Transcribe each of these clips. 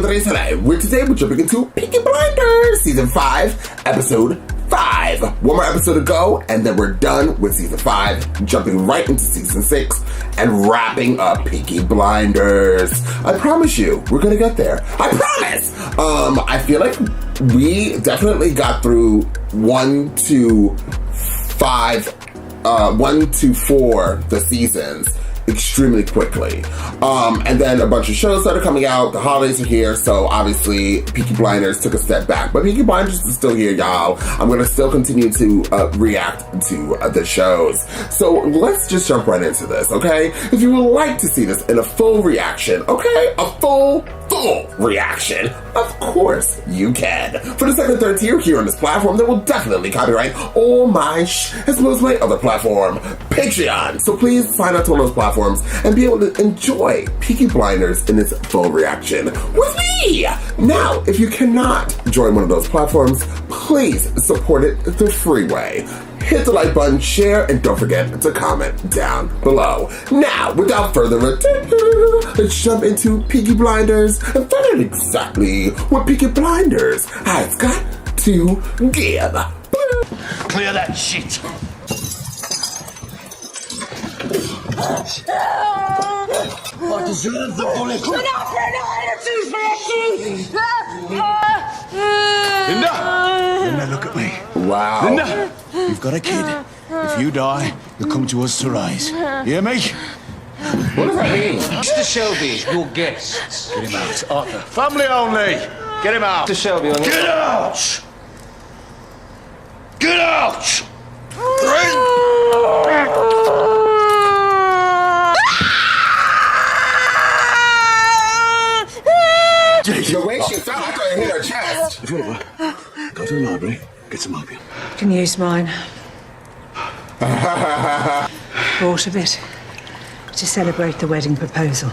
Today, we're jumping into Peaky Blinders, Season 5, Episode 5. One more episode to go, and then we're done with Season 5, jumping right into Season 6, and wrapping up Peaky Blinders. I promise you, we're gonna get there. I promise! I feel like we definitely got through 1 to 4, the seasons, extremely quickly. And then a bunch of shows started coming out. The holidays are here, so obviously Peaky Blinders took a step back. But Peaky Blinders is still here, y'all. I'm going to still continue to react to the shows. So let's just jump right into this, okay? If you would like to see this in a full reaction, okay? A full reaction, of course you can. For the second and third tier here on this platform, that will definitely copyright all my as well as my other platform, Patreon. So please sign up to one of those platforms and be able to enjoy Peaky Blinders in its full reaction with me. Now, if you cannot join one of those platforms, please support it the free way. Hit the like button, share, and don't forget to comment down below. Now, without further ado, let's jump into Peaky Blinders and find out exactly what Peaky Blinders has got to give. Clear that shit. I deserve the bullet. Linda, look at me. Wow. Linda, you've got a kid. If you die, you'll come to us to rise. You hear me? What does that mean? Mr. Shelbys, your guests. Get him out, Arthur. Family only. Get him out. Mr. Shelby, on Get out! Get out! The way she fell, I thought it hit her chest. Go to the library, get some opium. Can use mine. Bought a bit to celebrate the wedding proposal.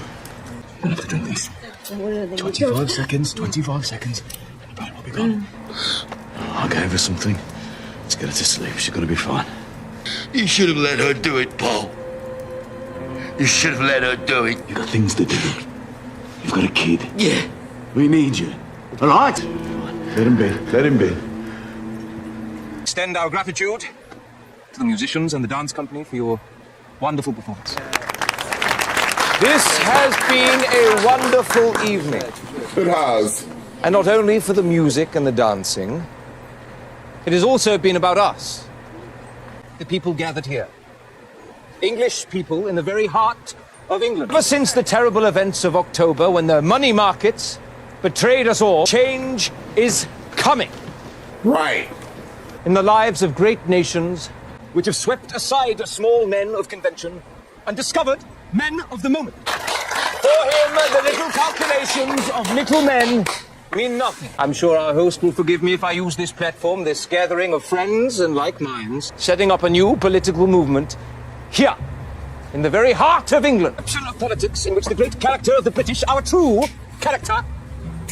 We'll have to drink these. 25 seconds, 25 seconds. And the pain will be gone. I gave her something. Let's get her to sleep. She's gonna be fine. You should have let her do it, Paul. You should have let her do it. You've got things to do. You've got a kid. Yeah. We need you. All right? Let him be. Let him be. Extend our gratitude to the musicians and the dance company for your wonderful performance. This has been a wonderful evening. It has. And not only for the music and the dancing, it has also been about us, the people gathered here. English people in the very heart of England. Ever since the terrible events of October, when the money markets betrayed us all, change is coming. Right. In the lives of great nations, which have swept aside small men of convention and discovered men of the moment. For him, the little calculations of little men mean nothing. I'm sure our host will forgive me if I use this platform, this gathering of friends and like minds, setting up a new political movement here, in the very heart of England. A of politics in which the great character of the British, our true character,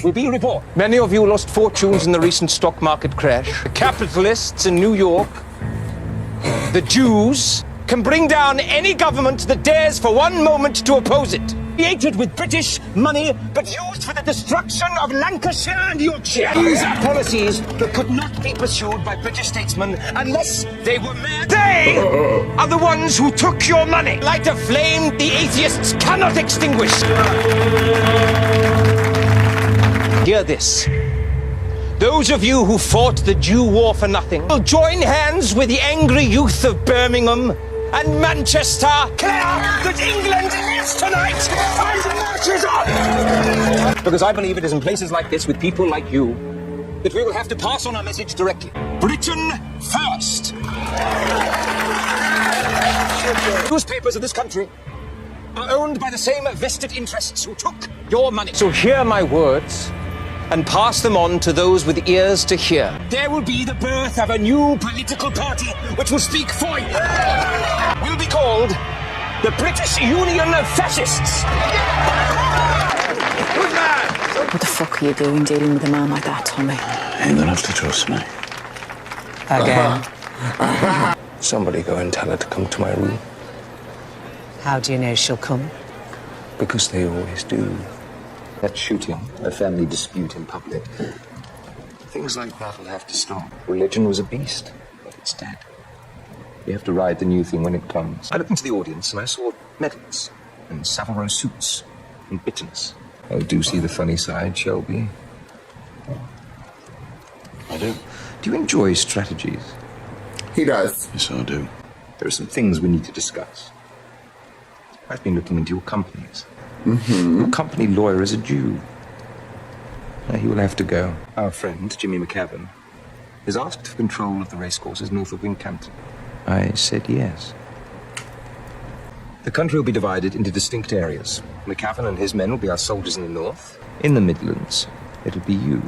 will be reborn. Many of you lost fortunes in the recent stock market crash. The capitalists in New York, the Jews, can bring down any government that dares for one moment to oppose it. Created with British money, but used for the destruction of Lancashire and Yorkshire. These are policies that could not be pursued by British statesmen unless they were mad. They are the ones who took your money. Light a flame the atheists cannot extinguish. Hear this. Those of you who fought the Jew war for nothing will join hands with the angry youth of Birmingham and Manchester. Declare that England lives tonight and marches on! Because I believe it is in places like this, with people like you, that we will have to pass on our message directly. Britain first! Newspapers of this country are owned by the same vested interests who took your money. So hear my words and pass them on to those with ears to hear. There will be the birth of a new political party which will speak for you. Will be called the British Union of Fascists. Good man! What the fuck are you doing dealing with a man like that, Tommy? You're gonna have to trust me. Again. Somebody go and tell her to come to my room. How do you know she'll come? Because they always do. That shooting, a family dispute in public. Things like that will have to stop. Religion was a beast, but it's dead. You have to ride the new thing when it comes. I looked into the audience and I saw medals and Savile suits and bitterness. I do see the funny side, Shelby. I do. Do you enjoy strategies? He does. Yes, I do. There are some things we need to discuss. I've been looking into your companies. Your company lawyer is a Jew. Now, he will have to go. Our friend, Jimmy McCavan, is asked for control of the racecourses north of Wincanton. I said yes. The country will be divided into distinct areas. McCavan and his men will be our soldiers in the north. In the Midlands, it'll be you.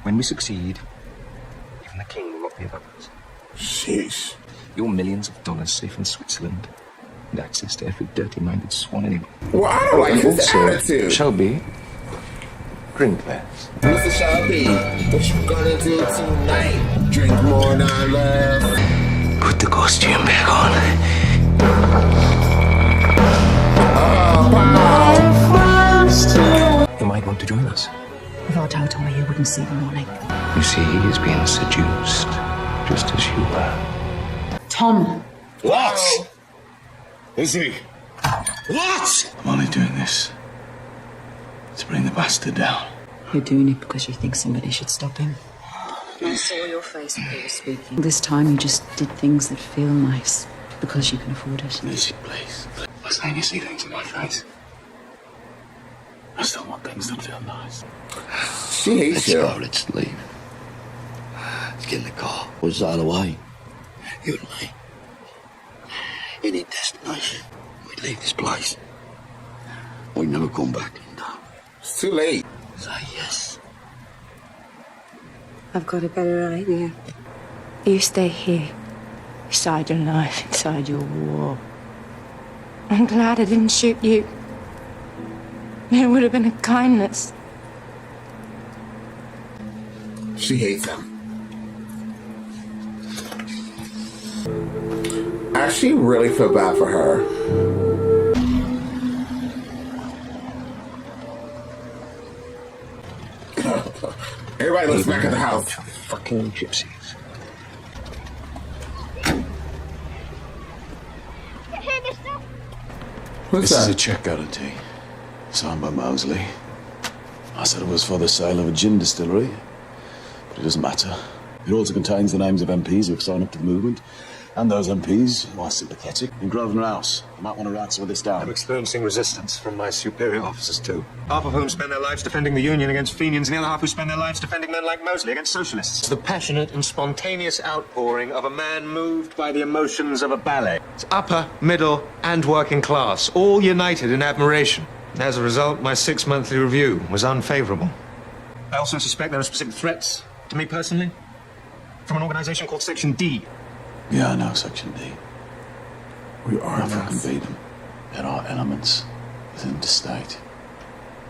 When we succeed, even the king will not be above us. Sheesh. Your millions of dollars safe in Switzerland and access to every dirty-minded swan anyway. Well, I don't like his attitude. Shelby, drink less. Mr. Shelby, what you gonna do tonight? Drink more than I love. Put the costume back on. You might want to join us. Without doubt, Tommy, you wouldn't see the morning. You see, he is being seduced, just as you were. Tom! What? Is he? What? I'm only doing this to bring the bastard down. You're doing it because you think somebody should stop him. I saw your face when you were speaking. This time you just did things that feel nice because you can afford it. Lizzie, please. I'm saying you see things in my face. I still want things that feel nice. She hates Let's you. go, let's leave. Let's get in the car. We'll sail away. You and me. Any destination. We'd leave this place. We'd never come back. No. It's too late. Say yes. I've got a better idea. You stay here, beside your life, inside your war. I'm glad I didn't shoot you. It would have been a kindness. She hates him. I actually really feel bad for her. Everybody looks back at the house. Fucking gypsies. Who's This is a that? check guarantee, signed by Mosley. I said it was for the sale of a gin distillery, but it doesn't matter. It also contains the names of MPs who have signed up to the movement, and those MPs who are sympathetic in Grosvenor House. You might want to write some of this down. I'm experiencing resistance from my superior officers too. Half of whom spend their lives defending the Union against Fenians, and the other half who spend their lives defending men like Mosley against socialists. It's the passionate and spontaneous outpouring of a man moved by the emotions of a ballet. It's upper, middle, and working class, all united in admiration. As a result, my 6-monthly review was unfavorable. I also suspect there are specific threats to me personally from an organization called Section D. Yeah, I know, Section D. We are Nothing can this. beat them. There are elements within the state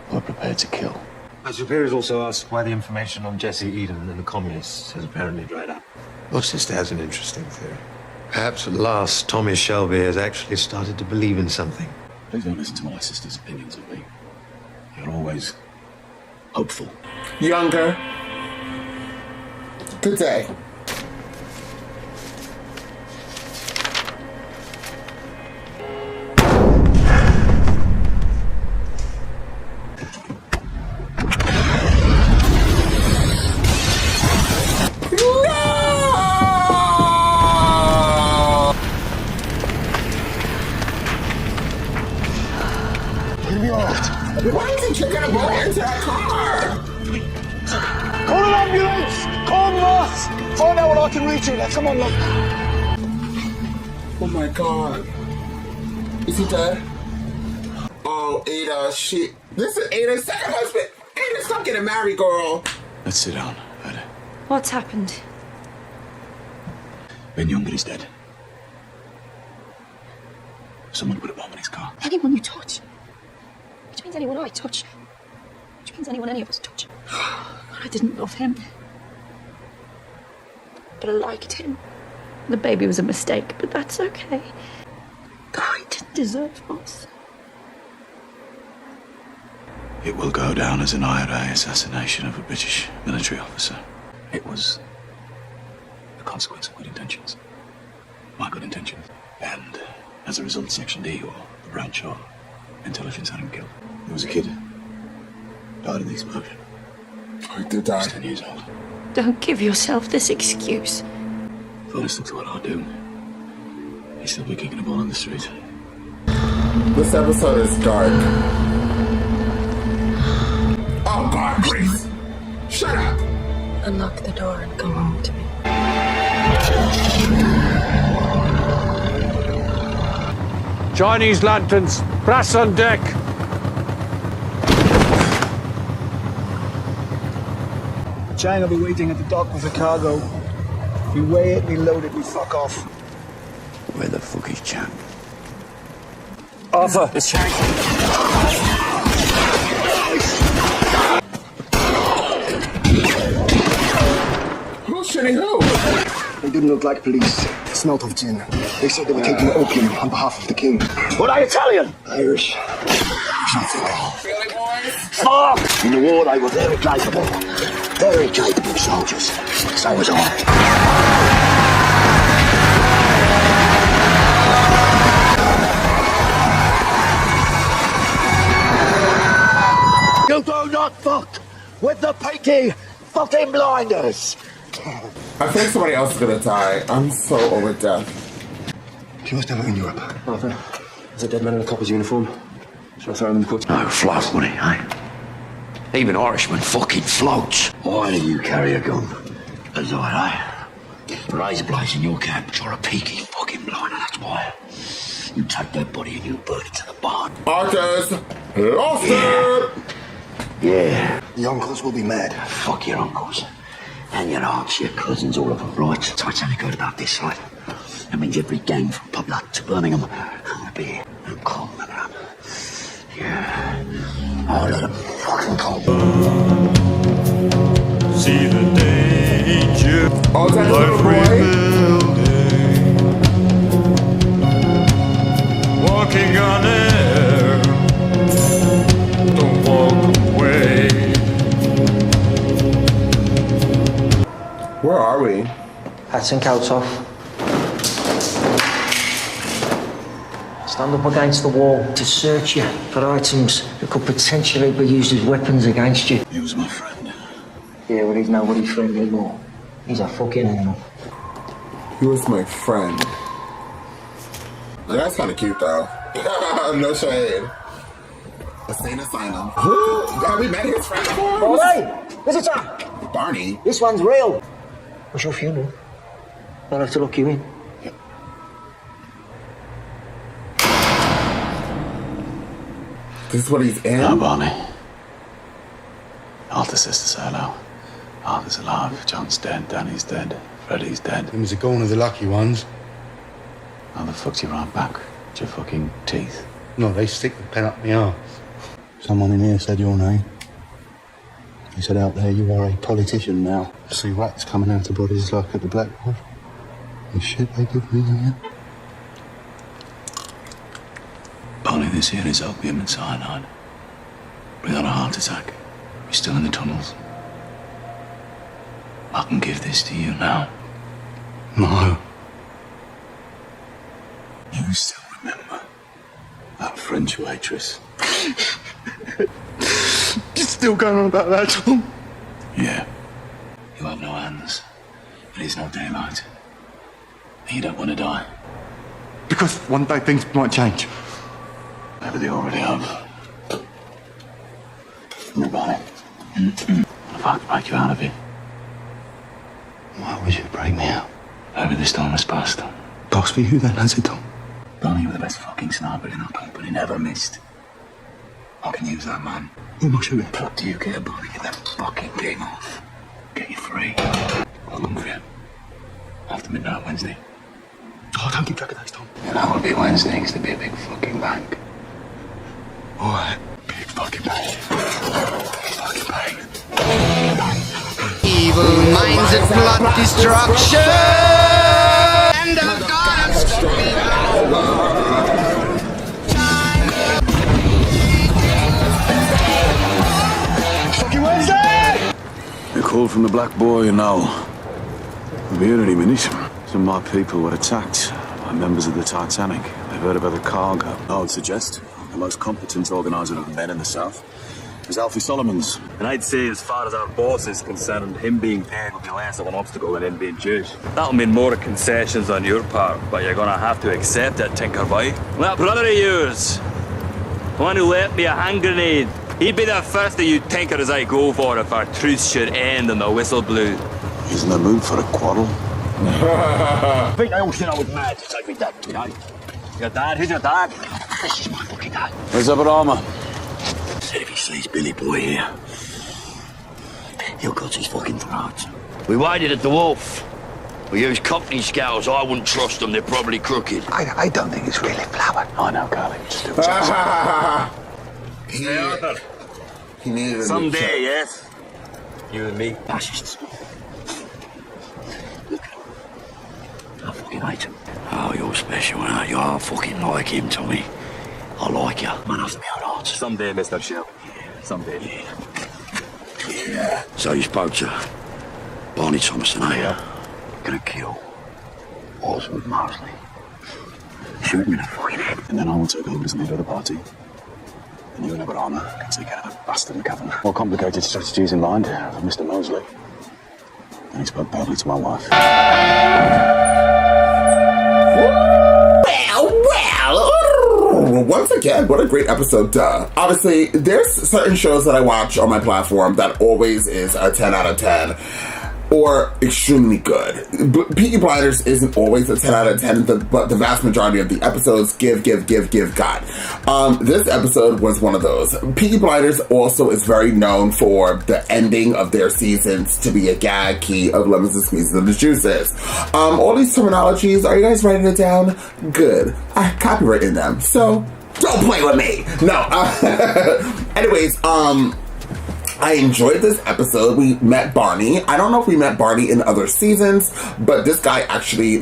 who are prepared to kill. My superiors also asked why the information on Jesse Eden and the communists has apparently dried up. Your sister has an interesting theory. Perhaps at last Tommy Shelby has actually started to believe in something. Please don't listen to my sister's opinions of me. You're always hopeful. Younger. Good day. Why isn't you gonna go into that car? Call an ambulance! Call Ross! Find out what I can reach you there. Come on, look. Oh my god. Is he dead? Oh, Ada, shit. This is Ada's second husband. Ada, stop getting married, girl. Let's sit down, Ada. What's happened? Ben Younger is dead. Someone put a bomb in his car. Anyone you touch. Which means anyone I touch. Which means anyone any of us touch. I didn't love him. But I liked him. The baby was a mistake, but that's okay. I didn't deserve us. It will go down as an IRA assassination of a British military officer. It was a consequence of good intentions. My good intentions. And as a result, Section D, or the branch of intelligence, had him killed. He was a kid. Died in the explosion. Oh, he did die. He was 10 years old. Don't give yourself this excuse. If I stuck to what I do, he'd still be kicking a ball in the street. This episode is dark. Oh God, Grace! Shut up! Unlock the door and come home to me. Chinese lanterns, brass on deck. Chang will be waiting at the dock with the cargo. We weigh it, we load it, we fuck off. Where the fuck is Chang? Arthur, it's Chang. Who's shitting who? They didn't look like police. They smelled of gin. They said they were taking opium on behalf of the king. What are Italian? Irish. Really, boys? Fuck! In the war, they were very capable. Very capable soldiers. So was I. You do not fuck with the Peaky fucking blinders. I think somebody else is gonna die. I'm so over death. She must have it in Europe. Arthur, there's a dead man in a copper's uniform. Shall I throw him in the put? No, float, wouldn't he, eh? Even Irishmen fucking floats. Why do you carry a gun? As I, eh? Razor blades in your camp. You're a Peaky fucking blinder, that's why. You take that body and you burn it to the barn. Arthur's lost it! Yeah. The uncles will be mad. Fuck your uncles. And your aunts, your cousins, all of them, right? So I tell you good about this, right? That means every gang from Poblat to Birmingham will be here. And come, man. Yeah. I'll let them fucking come. See the danger Oh, is that his little boy? rebuilding. Walking on air. Don't walk away. Where are we? Hats and coats off. Stand up against the wall to search you for items that could potentially be used as weapons against you. He was my friend. Yeah, well, he's nobody's friend anymore. He's a fucking animal. He was my friend. That's kind of cute, though. No shade. A sane asylum. Who? Have we met his friend before? Oh, hey! Visitor! Barney. This one's real. What's your funeral? I'll have to lock you in. This is what he's in? No, Barney. Arthur says to say hello. Arthur's alive. John's dead. Danny's dead. Freddie's dead. Them was gone of the lucky ones. How the fuck's your arm back? With your fucking teeth? No, they stick the pen up my arse. Someone in here said your name. He said out there you are a politician now. See rats coming out of bodies like at the Blackwood. The shit they give me here. Barney, this here is opium and cyanide. Bring on a heart attack. You're still in the tunnels. I can give this to you now. No. You still remember that French waitress? You're still going on about that, Tom? Yeah. You have no hands. It is no daylight. And you don't want to die. Because one day things might change. Maybe they already have. No, Barney. If I could break you out of it. Why would you break me out? Maybe this time has passed. Boss for you then, has it, Tom? Barney, you're the best fucking sniper in our company. Never missed. I can use that, man. Who am I shooting? What do you get, Barney? Get that fucking game off. Get you free. How long for you? After midnight Wednesday. Oh, don't keep track of those, Tom. And that will be Wednesday, because there'll be a big fucking bank. Alright. Big fucking bank. Fucking bank. Evil minds of blood destruction and of God's call from the Black Boy and I'll be here any minute. Some of my people were attacked by members of the Titanic. They've heard about the cargo. I would suggest the most competent organizer of the men in the South is Alfie Solomons. And I'd say, as far as our boss is concerned, him being paid will be less of an obstacle than him being Jewish. That'll mean more concessions on your part, but you're gonna have to accept it, Tinkerboy. That brother of yours, the one who left me a hand grenade, he'd be the first of you tinkers I go for if our truce should end and the whistle blew. He's in the mood for a quarrel. I think they all said I was mad to take me dad, you know. Your dad? Who's your dad? This is my fucking dad. Where's Abrahama? Said if he sees Billy Boy here, he'll cut his fucking throat. We waited at the wharf. We used company scouts. I wouldn't trust them. They're probably crooked. I don't think it's really flour. I know, Carly. Just do it. He needed a someday, yes. You and me. Fascists. Look, I fucking hate him. Oh, you're special, aren't you? I fucking like him, Tommy. I like you. Man after my own heart. Someday, Mr. Shelby. Yeah. Someday. Yeah. So you spoke to Barney Thomason, eh? Yeah. Gonna kill Oswald Mosley. Shoot him in the fucking head. And then I will take over as leader of the party. And you and Abrahama can take care of the bastard in Cavan. More complicated strategies in mind for Mr. Mosley. And he spoke badly to my wife. Well, once again, what a great episode, duh. Obviously, there's certain shows that I watch on my platform that always is a 10 out of 10. Or extremely good. Peaky Blinders isn't always a 10 out of 10, but the vast majority of the episodes give God. This episode was one of those. Peaky Blinders also is very known for the ending of their seasons to be a gag key of lemons and squeezes of the juices. All these terminologies, are you guys writing it down? Good. I copyrighted them, so don't play with me. No. Anyways, I enjoyed this episode. We met Barney. I don't know if we met Barney in other seasons, but this guy actually,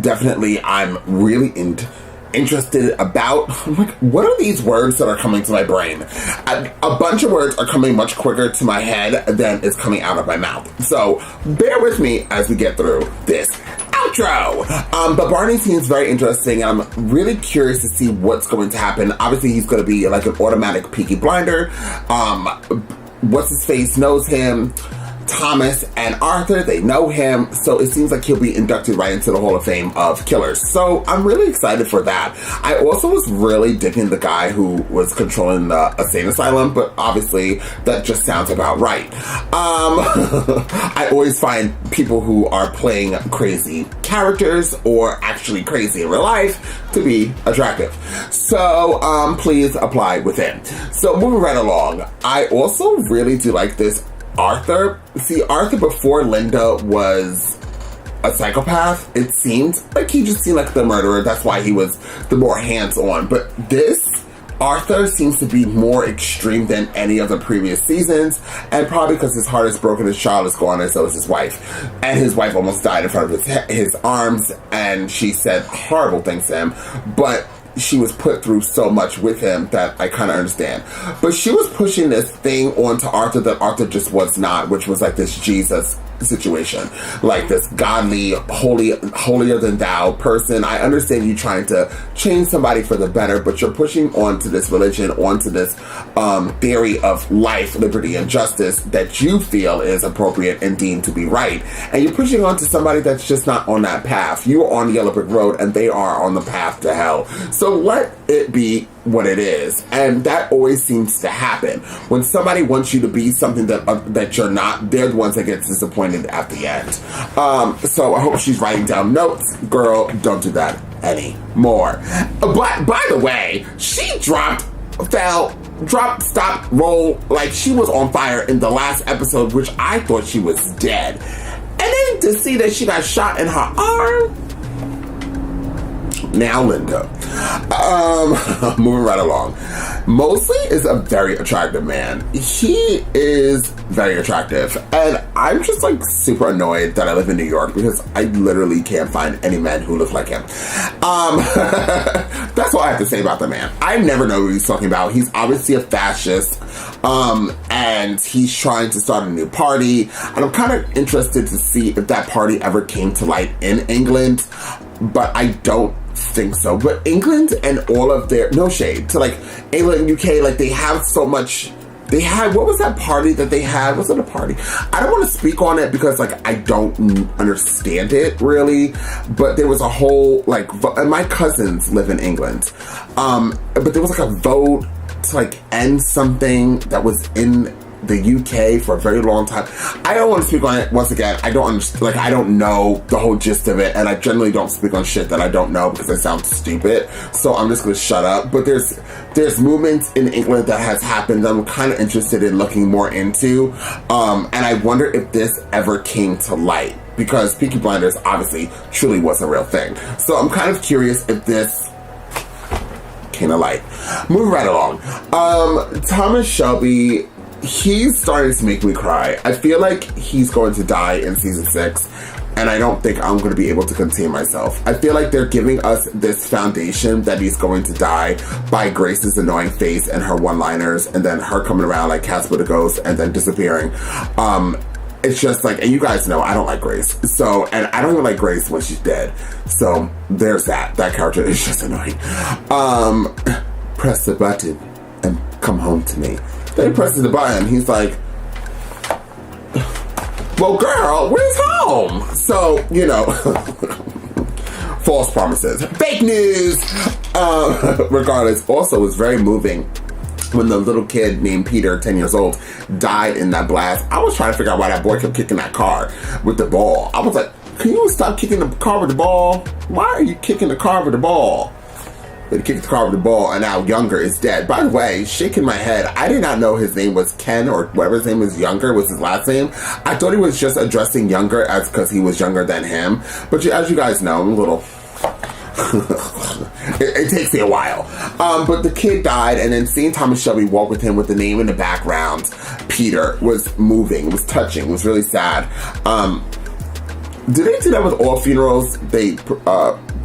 definitely I'm really interested about. I'm like, what are these words that are coming to my brain? A bunch of words are coming much quicker to my head than is coming out of my mouth. So bear with me as we get through this outro. But Barney seems very interesting, and I'm really curious to see what's going to happen. Obviously, he's going to be like an automatic Peaky Blinder. What's-his-face knows him. Thomas and Arthur, they know him, so it seems like he'll be inducted right into the Hall of Fame of Killers. So I'm really excited for that. I also was really digging the guy who was controlling the insane asylum, but obviously that just sounds about right. I always find people who are playing crazy characters or actually crazy in real life to be attractive. So please apply within. So moving right along, I also really do like this Arthur. See, Arthur before Linda was a psychopath. It seemed like he just seemed like the murderer. That's why he was the more hands-on. But this Arthur seems to be more extreme than any of the previous seasons, and probably because his heart is broken, his child is gone, and so is his wife. And his wife almost died in front of his arms, and she said horrible things to him. But she was put through so much with him that I kind of understand. But she was pushing this thing onto Arthur that Arthur just was not, which was like this Jesus situation, like this godly, holier than thou person. I understand you trying to change somebody for the better, but you're pushing onto this religion, onto this theory of life, liberty, and justice that you feel is appropriate and deemed to be right. And you're pushing onto somebody that's just not on that path. You are on the yellow brick road and they are on the path to hell. So let it be what it is. And that always seems to happen. When somebody wants you to be something that you're not, they're the ones that get disappointed at the end. So I hope she's writing down notes. Girl, don't do that anymore. But by the way, she dropped, stop, roll, like she was on fire in the last episode, which I thought she was dead. And then to see that she got shot in her arm, Now, Linda. Moving right along. Mosley is a very attractive man. He is very attractive. And I'm just like super annoyed that I live in New York because I literally can't find any men who look like him. That's all I have to say about the man. I never know what he's talking about. He's obviously a fascist. And he's trying to start a new party. And I'm kind of interested to see if that party ever came to light in England. But I don't think so. But England and all of their, no shade to like England and UK, like they have so much. They had, what was that party that they had? Was it a party? I don't want to speak on it because like I don't understand it really, but there was a whole like, and my cousins live in England, but there was like a vote to like end something that was in the UK for a very long time. I don't want to speak on it once again. I don't understand, like I don't know the whole gist of it, and I generally don't speak on shit that I don't know because I sound stupid. So I'm just gonna shut up. But there's movements in England that has happened that I'm kind of interested in looking more into, and I wonder if this ever came to light because Peaky Blinders obviously truly was a real thing. So I'm kind of curious if this came to light. Moving right along. Thomas Shelby. He's starting to make me cry. I feel like he's going to die in season 6, and I don't think I'm going to be able to contain myself. I feel like they're giving us this foundation that he's going to die by Grace's annoying face and her one-liners, and then her coming around like Casper the Ghost and then disappearing. It's just like, and you guys know I don't like Grace. So, and I don't even like Grace when she's dead. So there's that. That character is just annoying. Press the button and come home to me. Then he presses the button. He's like, well, girl, where's home? So, you know, false promises. Fake news! Regardless, also, it was very moving when the little kid named Peter, 10 years old, died in that blast. I was trying to figure out why that boy kept kicking that car with the ball. I was like, can you stop kicking the car with the ball? Why are you kicking the car with the ball? But he kicked the car with the ball, and now Younger is dead. By the way, shaking my head, I did not know his name was Ken, or whatever his name was, Younger was his last name. I thought he was just addressing Younger as because he was younger than him. But as you guys know, I'm a little... it takes me a while. But the kid died, and then seeing Thomas Shelby walk with him with the name in the background, Peter, was moving, was touching, was really sad. Did they do that with all funerals? They...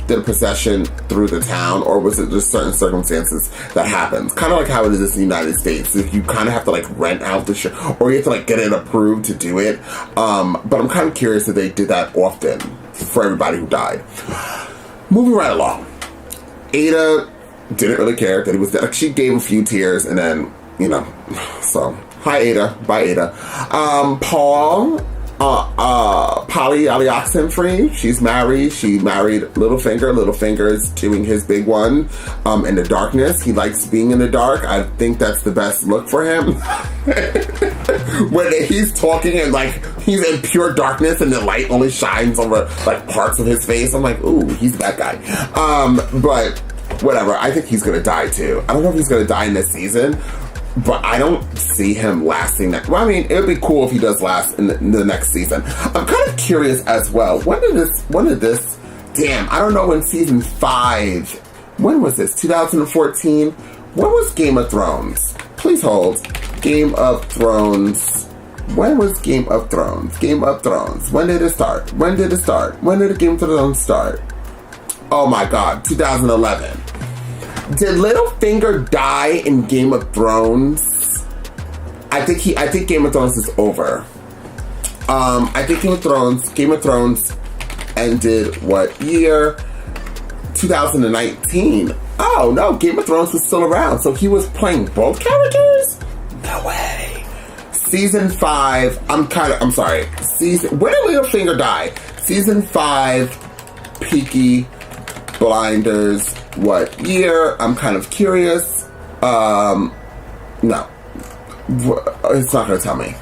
did a procession through the town, or was it just certain circumstances that happens? Kind of like how it is in the United States. If you kind of have to like rent out the show, or you have to like get it approved to do it. But I'm kind of curious if they did that often for everybody who died. Moving right along. Ada didn't really care that he was dead. Like, she gave a few tears and then, you know, so hi Ada, bye Ada. Paul, polyoxygen-free. She's married. She married Littlefinger. Littlefinger is doing his big one in the darkness. He likes being in the dark. I think that's the best look for him. When he's talking and like he's in pure darkness and the light only shines over like parts of his face. I'm like, ooh, he's that guy. But whatever. I think he's gonna die too. I don't know if he's gonna die in this season, but I don't see him lasting that. Well, I mean, it would be cool if he does last in the next season. I'm kind of curious as well. When did this, damn, I don't know, in season 5, when was this, 2014? When was Game of Thrones? Please hold. Game of Thrones. When was Game of Thrones? Game of Thrones. When did it start? When did it start? When did the Game of Thrones start? Oh my God, 2011. Did Littlefinger die in Game of Thrones? I think Game of Thrones is over. I think Game of Thrones ended what year? 2019. Oh no, Game of Thrones was still around. So he was playing both characters? No way. Season 5, I'm sorry. Where did Littlefinger die? Season 5, Peaky Blinders. What year? I'm kind of curious. No. It's not going to tell me.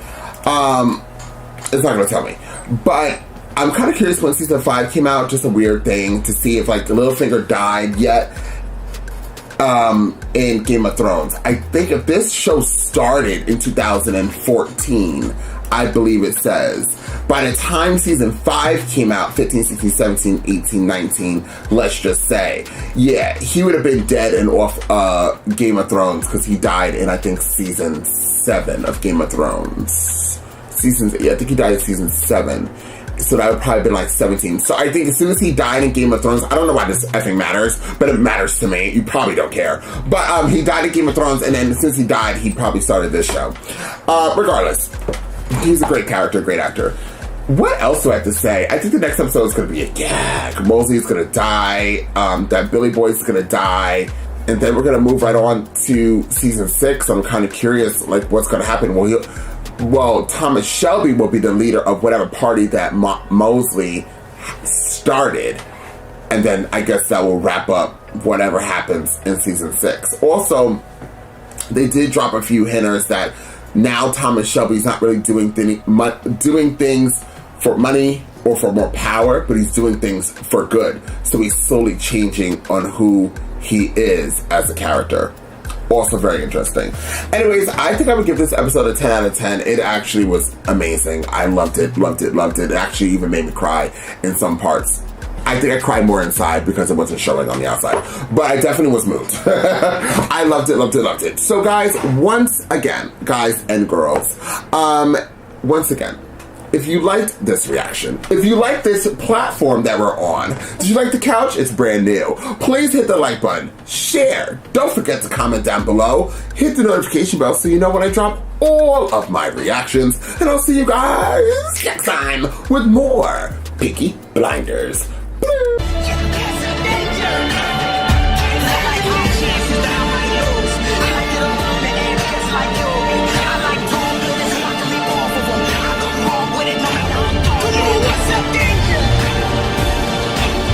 It's not going to tell me. But I'm kind of curious when season 5 came out. Just a weird thing to see if like Littlefinger died yet in Game of Thrones. I think if this show started in 2014, I believe it says. By the time season 5 came out, 15, 16, 17, 18, 19, let's just say, yeah, he would have been dead and off Game of Thrones because he died in, I think, season 7 of Game of Thrones. I think he died in season 7. So that would probably been like 17. So I think as soon as he died in Game of Thrones, I don't know why this effing matters, but it matters to me. You probably don't care. But he died in Game of Thrones, and then since he died, he probably started this show. Regardless, he's a great character, great actor. What else do I have to say? I think the next episode is going to be a gag. Mosley is going to die. That Billy Boy is going to die. And then we're going to move right on to season 6. I'm kind of curious, like, what's going to happen. Well, Thomas Shelby will be the leader of whatever party that Mosley started. And then I guess that will wrap up whatever happens in season 6. Also, they did drop a few hinters that now Thomas Shelby's not really doing things for money or for more power, but he's doing things for good. So he's slowly changing on who he is as a character. Also very interesting. Anyways, I think I would give this episode a 10 out of 10. It actually was amazing. I loved it, loved it, loved it. It actually even made me cry in some parts. I think I cried more inside because it wasn't showing on the outside. But I definitely was moved. I loved it, loved it, loved it. So guys, once again, guys and girls, once again, if you liked this reaction, if you like this platform that we're on, did you like the couch? It's brand new. Please hit the like button, share. Don't forget to comment down below. Hit the notification bell so you know when I drop all of my reactions. And I'll see you guys next time with more Peaky Blinders.